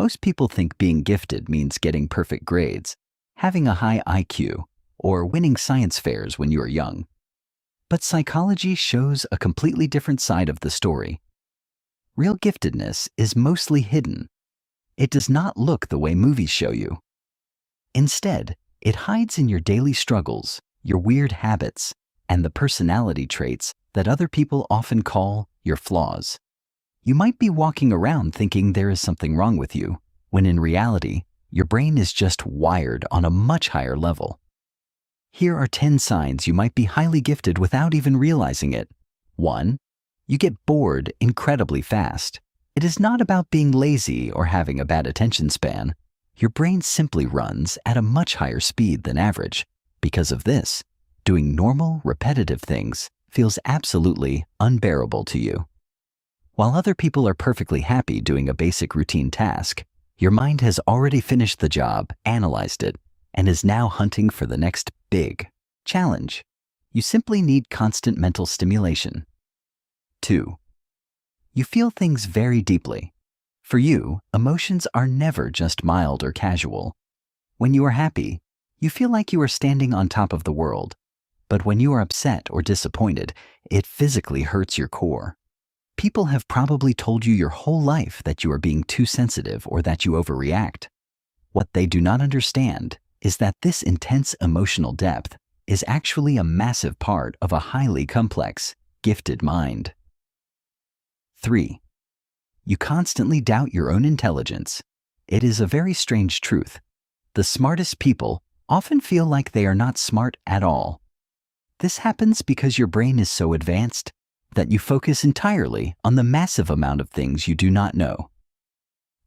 Most people think being gifted means getting perfect grades, having a high IQ, or winning science fairs when you are young. But psychology shows a completely different side of the story. Real giftedness is mostly hidden. It does not look the way movies show you. Instead, it hides in your daily struggles, your weird habits, and the personality traits that other people often call your flaws. You might be walking around thinking there is something wrong with you, when in reality, your brain is just wired on a much higher level. Here are 10 signs you might be highly gifted without even realizing it. 1. You get bored incredibly fast. It is not about being lazy or having a bad attention span. Your brain simply runs at a much higher speed than average. Because of this, doing normal, repetitive things feels absolutely unbearable to you. While other people are perfectly happy doing a basic routine task, your mind has already finished the job, analyzed it, and is now hunting for the next big challenge. You simply need constant mental stimulation. 2. You feel things very deeply. For you, emotions are never just mild or casual. When you are happy, you feel like you are standing on top of the world. But when you are upset or disappointed, it physically hurts your core. People have probably told you your whole life that you are being too sensitive or that you overreact. What they do not understand is that this intense emotional depth is actually a massive part of a highly complex, gifted mind. 3. You constantly doubt your own intelligence. It is a very strange truth. The smartest people often feel like they are not smart at all. This happens because your brain is so advanced that you focus entirely on the massive amount of things you do not know.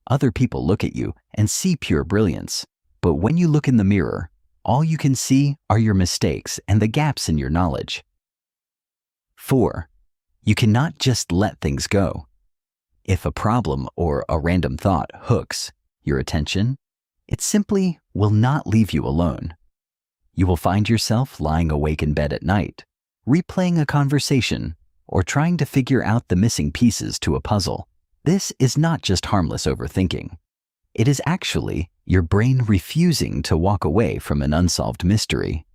Other people look at you and see pure brilliance, but when you look in the mirror, all you can see are your mistakes and the gaps in your knowledge. 4. You cannot just let things go. If a problem or a random thought hooks your attention, it simply will not leave you alone. You will find yourself lying awake in bed at night, replaying a conversation, or trying to figure out the missing pieces to a puzzle. This is not just harmless overthinking. It is actually your brain refusing to walk away from an unsolved mystery.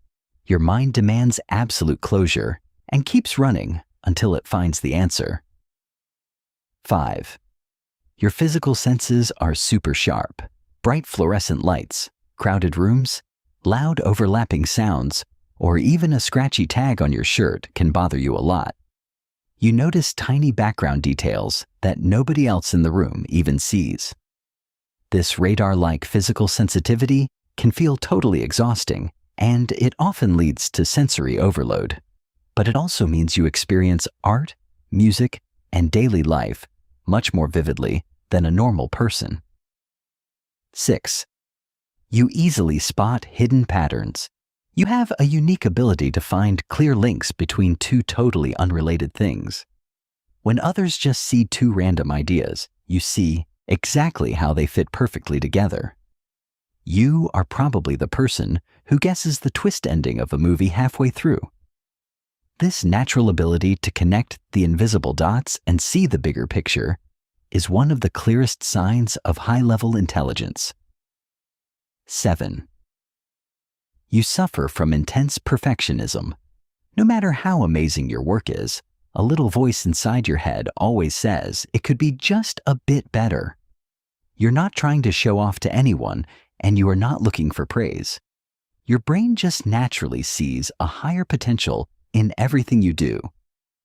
Your mind demands absolute closure and keeps running until it finds the answer. 5. Your physical senses are super sharp. Bright fluorescent lights, crowded rooms, loud overlapping sounds, or even a scratchy tag on your shirt can bother you a lot. You notice tiny background details that nobody else in the room even sees. This radar-like physical sensitivity can feel totally exhausting, and it often leads to sensory overload. But it also means you experience art, music, and daily life much more vividly than a normal person. 6. You easily spot hidden patterns. You have a unique ability to find clear links between two totally unrelated things. When others just see two random ideas, you see exactly how they fit perfectly together. You are probably the person who guesses the twist ending of a movie halfway through. This natural ability to connect the invisible dots and see the bigger picture is one of the clearest signs of high-level intelligence. 7. You suffer from intense perfectionism. No matter how amazing your work is, a little voice inside your head always says it could be just a bit better. You're not trying to show off to anyone, and you are not looking for praise. Your brain just naturally sees a higher potential in everything you do.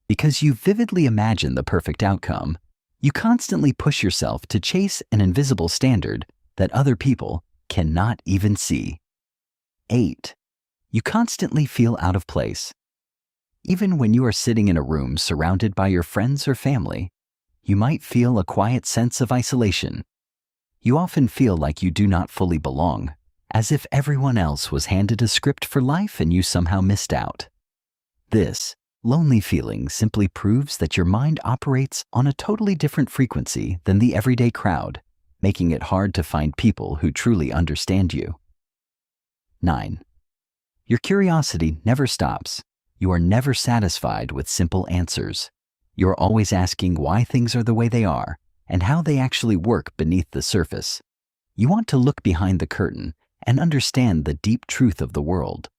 Because you vividly imagine the perfect outcome, you constantly push yourself to chase an invisible standard that other people cannot even see. 8. You constantly feel out of place. Even when you are sitting in a room surrounded by your friends or family, you might feel a quiet sense of isolation. You often feel like you do not fully belong, as if everyone else was handed a script for life and you somehow missed out. This lonely feeling simply proves that your mind operates on a totally different frequency than the everyday crowd, making it hard to find people who truly understand you. 9. Your curiosity never stops. You are never satisfied with simple answers. You're always asking why things are the way they are, and how they actually work beneath the surface. You want to look behind the curtain and understand the deep truth of the world.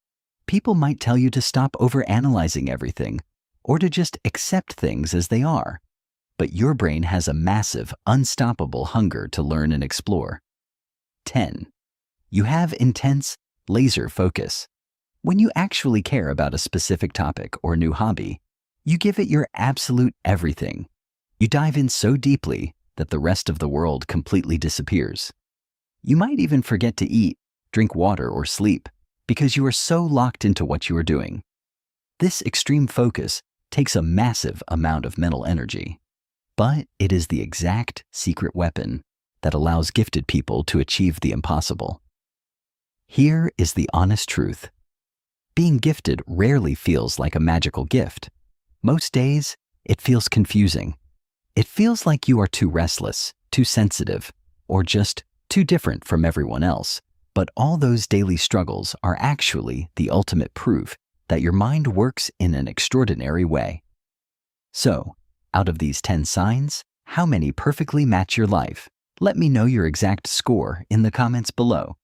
People might tell you to stop overanalyzing everything or to just accept things as they are. But your brain has a massive, unstoppable hunger to learn and explore. 10. You have intense laser focus. When you actually care about a specific topic or new hobby, you give it your absolute everything. You dive in so deeply that the rest of the world completely disappears. You might even forget to eat, drink water, or sleep because you are so locked into what you are doing. This extreme focus takes a massive amount of mental energy, but it is the exact secret weapon that allows gifted people to achieve the impossible. Here is the honest truth. Being gifted rarely feels like a magical gift. Most days, it feels confusing. It feels like you are too restless, too sensitive, or just too different from everyone else. But all those daily struggles are actually the ultimate proof that your mind works in an extraordinary way. So, out of these 10 signs, how many perfectly match your life? Let me know your exact score in the comments below.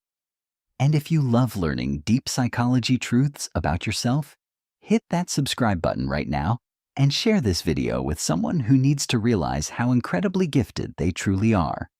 And if you love learning deep psychology truths about yourself, hit that subscribe button right now and share this video with someone who needs to realize how incredibly gifted they truly are.